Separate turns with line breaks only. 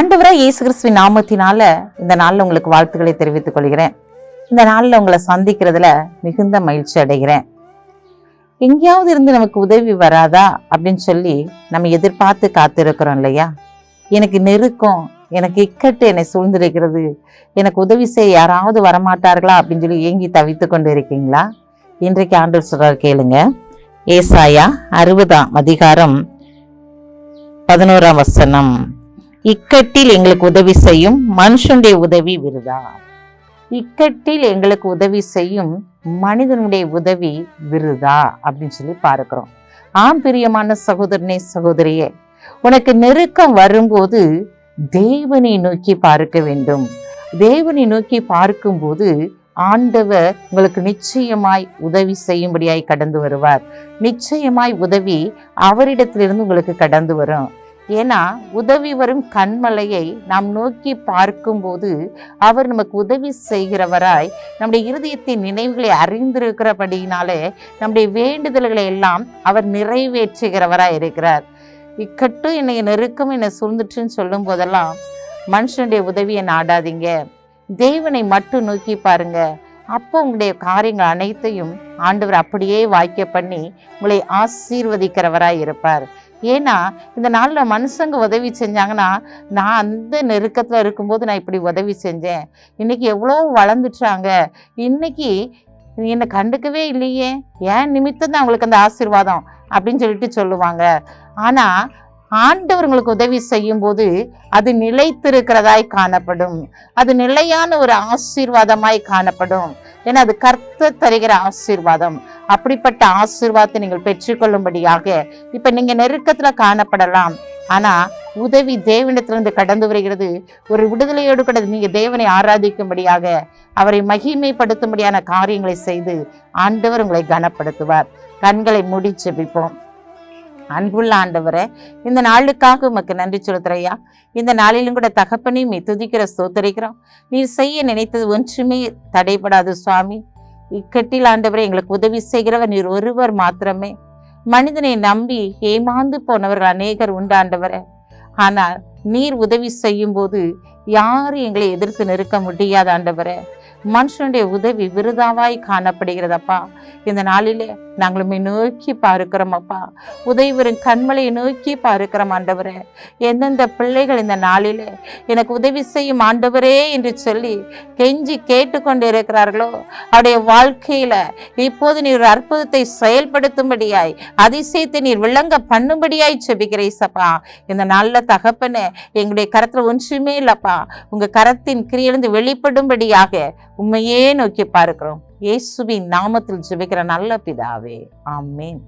ஆண்டவராய் இயேசு கிறிஸ்துவின் நாமத்தினால இந்த நாள்ல உங்களுக்கு வாழ்த்துக்களை தெரிவித்துக் கொள்கிறேன். இந்த நாள்ல உங்களை சந்திக்கிறதுல மிகுந்த மகிழ்ச்சி அடைகிறேன். எங்கேயாவது இருந்து நமக்கு உதவி வராதா அப்படின்னு சொல்லி நம்ம எதிர்பார்த்து காத்திருக்கிறோம் இல்லையா? எனக்கு நெருக்கம், எனக்கு இக்கட்டு என்னை சூழ்ந்திருக்கிறது, எனக்கு உதவி செய்ய யாராவது வரமாட்டார்களா அப்படின்னு சொல்லி ஏங்கி தவித்து கொண்டு இருக்கீங்களா? இன்றைக்கு ஆண்டவர் சொல்றார், கேளுங்க. ஏசாயா 60ஆம் அதிகாரம் 11ஆம் வசனம். இக்கட்டில் எங்களுக்கு உதவி செய்யும் மனுஷனுடைய உதவி விருதா. இக்கட்டில் எங்களுக்கு உதவி செய்யும் மனிதனுடைய உதவி விருதா அப்படின்னு சொல்லி பார்க்கிறோம். ஆம் பிரியமான சகோதரனே, சகோதரியே, உனக்கு நெருக்கம் வரும்போது தேவனை நோக்கி பார்க்க வேண்டும். தேவனை நோக்கி பார்க்கும்போது ஆண்டவர் உங்களுக்கு நிச்சயமாய் உதவி செய்யும்படியாய் கடந்து வருவார். நிச்சயமாய் உதவி அவரிடத்திலிருந்து உங்களுக்கு கடந்து வரும். ஏன்னா உதவி வரும் கண்மலையை நாம் நோக்கி பார்க்கும்போது அவர் நமக்கு உதவி செய்கிறவராய் நம்முடைய இருதயத்தின் நினைவுகளை அறிந்திருக்கிறபடியினாலே நம்முடைய வேண்டுதல்களை எல்லாம் அவர் நிறைவேற்றுகிறவராய் இருக்கிறார். இக்கட்டும் என்னை நெருக்கம் என்னை சூழ்ந்துட்டுன்னு சொல்லும் போதெல்லாம் மனுஷனுடைய உதவியை நாடாதீங்க, தேவனை மட்டும் நோக்கி பாருங்க. அப்போ உங்களுடைய காரியங்கள் அனைத்தையும் ஆண்டவர் அப்படியே வாய்க்க பண்ணி உங்களை ஆசீர்வதிக்கிறவராய் இருப்பார். ஏன்னா இந்த நாளில் மனுஷங்க உதவி செஞ்சாங்கன்னா, நான் அந்த நெருக்கத்தில் இருக்கும்போது நான் இப்படி உதவி செஞ்சேன், இன்னைக்கு எவ்வளோ வளர்ந்துட்டாங்க, இன்னைக்கு என்னை கண்டுக்கவே இல்லையே, ஏன் நிமித்தம் தான் அவங்களுக்கு அந்த ஆசீர்வாதம் அப்படின்னு சொல்லிட்டு சொல்லுவாங்க. ஆனால் ஆண்டவர் உங்களுக்கு உதவி செய்யும் போது அது நிலைத்திருக்கிறதாய் காணப்படும். அது நிலையான ஒரு ஆசீர்வாதமாய் காணப்படும். ஏன்னா அது கர்த்தர் தருகிற ஆசீர்வாதம். அப்படிப்பட்ட ஆசீர்வாதத்தை நீங்கள் பெற்றுக்கொள்ளும்படியாக இப்ப நீங்க நெருக்கத்துல காணப்படலாம், ஆனா உதவி தேவனிடத்திலிருந்து கடந்து வருகிறது. ஒரு விடுதலையோடு கூட நீங்க தேவனை ஆராதிக்கும்படியாக, அவரை மகிமைப்படுத்தும்படியான காரியங்களை செய்து ஆண்டவர் உங்களை கனப்படுத்துவார். கண்களை மூடி ஜெபிப்போம். அன்புள்ள ஆண்டவரே, இந்த நாளுக்காக உமக்கு நன்றி செலுத்துறையா. இந்த நாளிலும் கூட தகப்பனையும் துதிக்கிற ஸ்தோத்தரிக்கிறோம். நீர் செய்ய நினைத்தது ஒன்றுமே தடைபடாது சுவாமி. இக்கட்டில் ஆண்டவரே எங்களுக்கு உதவி செய்கிறவர் நீர் ஒருவர் மாத்திரமே. மனிதனை நம்பி ஏமாந்து போனவர்கள் அநேகர் உண்டு ஆண்டவரே. ஆனால் நீர் உதவி செய்யும் போது யாரும் எங்களை எதிர்த்து நிற்க முடியாது ஆண்டவரே. மனுஷனுடைய உதவி விருதாவாய் காணப்படுகிறதப்பா. இந்த நாளிலே நாங்களுமே நோக்கி பார்க்கிறோம் அப்பா. உதவி வரும் கண்மலையை நோக்கி பார்க்கிறோம் ஆண்டவரே. எந்தெந்த பிள்ளைகள் இந்த நாளிலே எனக்கு உதவி செய்யும் ஆண்டவரே என்று சொல்லி கெஞ்சி கேட்டுக்கொண்டு இருக்கிறார்களோ, அவருடைய வாழ்க்கையில இப்போது நீர் அற்புதத்தை செயல்படுத்தும்படியாய், அதிசயத்தை நீர் விளங்க பண்ணும்படியாய் செபிக்கிறேசப்பா. இந்த நல்ல தகப்பனே, எங்களுடைய கரத்துல ஒன்றுமே இல்லப்பா, உங்க கரத்தின் கிரியிலிருந்து வெளிப்படும்படியாக உண்மையே நோக்கி பார்க்கிறோம். இயேசுவின் நாமத்தில் ஜெபிக்கிற நல்ல பிதாவே, ஆமென்.